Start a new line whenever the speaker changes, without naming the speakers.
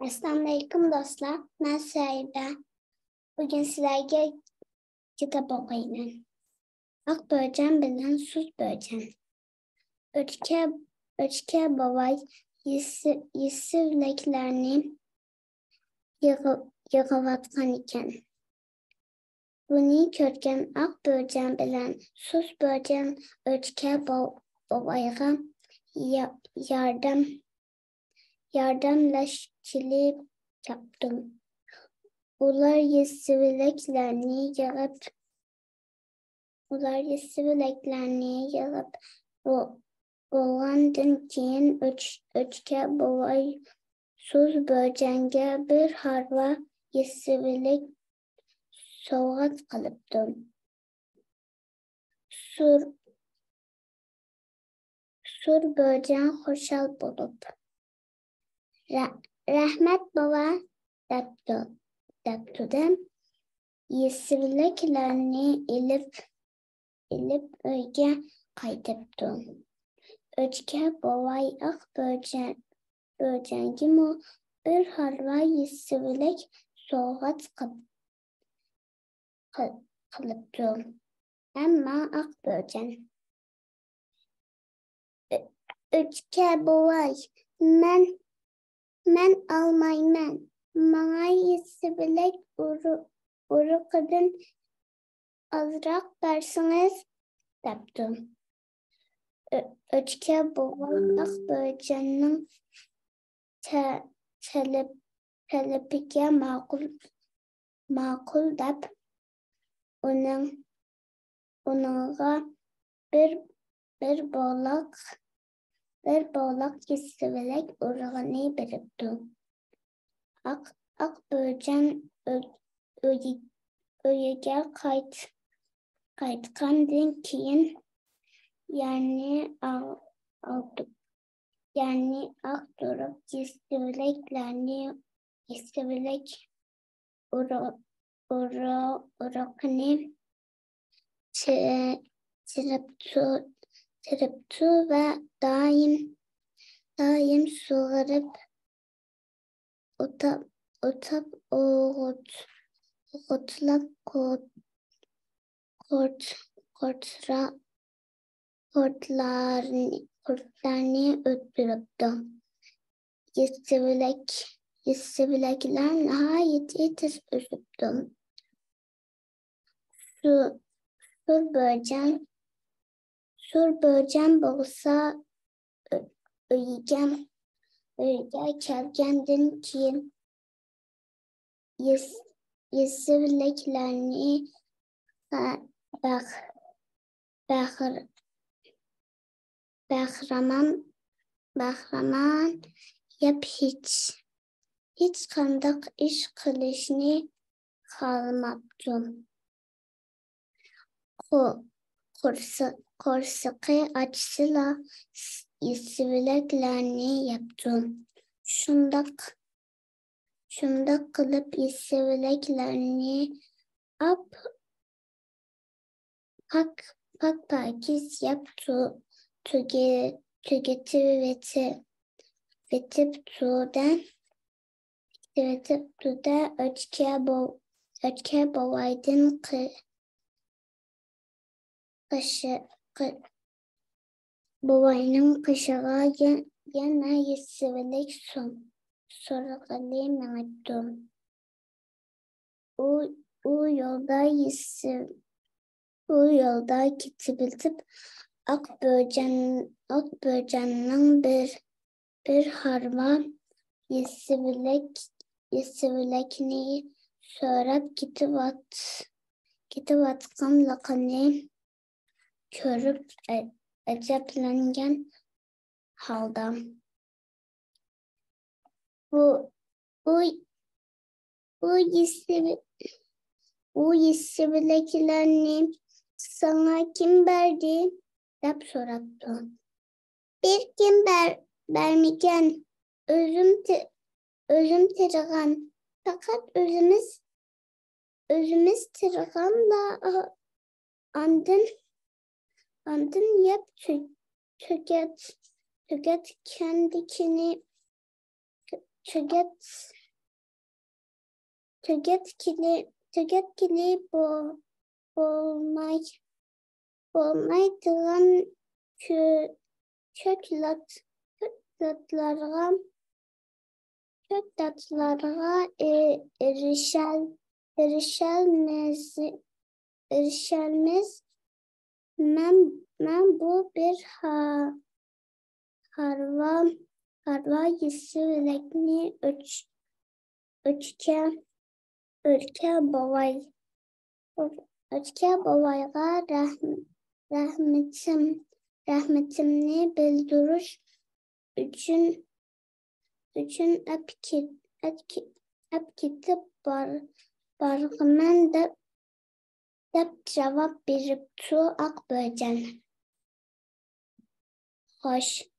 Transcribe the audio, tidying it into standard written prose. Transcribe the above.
Assalamualaikum dostlar. Ben Sahibe. Bugün sizlerge kitap okuyayım. Ak böcen bilen sus böcen. Öçke babay yisivleklerini yığıvatkan iken. Bunu körken ak böcen bilen sus böcen öçke babayga yardımlaşçılık yaptım. Ular yesivileklerini yığıp boğandın keyin öçke babay sus böcenge bir harva yesivilek soğat kalıptım. Sur böcen hoşal bulup. Rahmet baba deptudem. Yesivileklerini ilip öge kaydıptım. Öçke babay ak böcengi mu bir harva yesivilek soğat kalıptım. Ama ak böcen. Öçke babay men almayman. Bana yesivilek uru kadın azrak dersiniz deptim. Öçke babay ak böcenin telepike makul dep onunla bir boğlak yesivilek urağını beriptim. Ak böcen öğüge kayıtkandın keyin yani ak durup yesivilek urağını çırptı ve daim soğarıp otap oğutlak kurtlarını öttürüptü. Yesivilekler nihayet yetir üzüptüm. Sur böcen bolsa öğüge kelgendin ki yesivileklerini bahraman yap hiç kandak iş kılışını kalmaptım. Korsakı açsıyla yesivileklerini yaptım. Şundak kılıp yesivileklerini pakiz yaptı. Vetip tuda öçke babaydın babayının kışağa gene yesivilek sorgalı menettim. O yolda gitip ak böcenin bir harva yesivilekini sorap gitip atkan lakını körüp aceplengen halda. Bu yesivileklerini sana kim verdi? Dep sorattı. Bir kim vermeyken özüm tırgan. Fakat özümüz tırganla andın yap tüket kendikini Tügetkili bolmaydıran kökdatlarga erişelmez. Men bu bir harva yisivelekni ölke babayga rahmetimni bildiriş üçün ep kitip bargımen dep cevap beripti Akböcen. Hoş.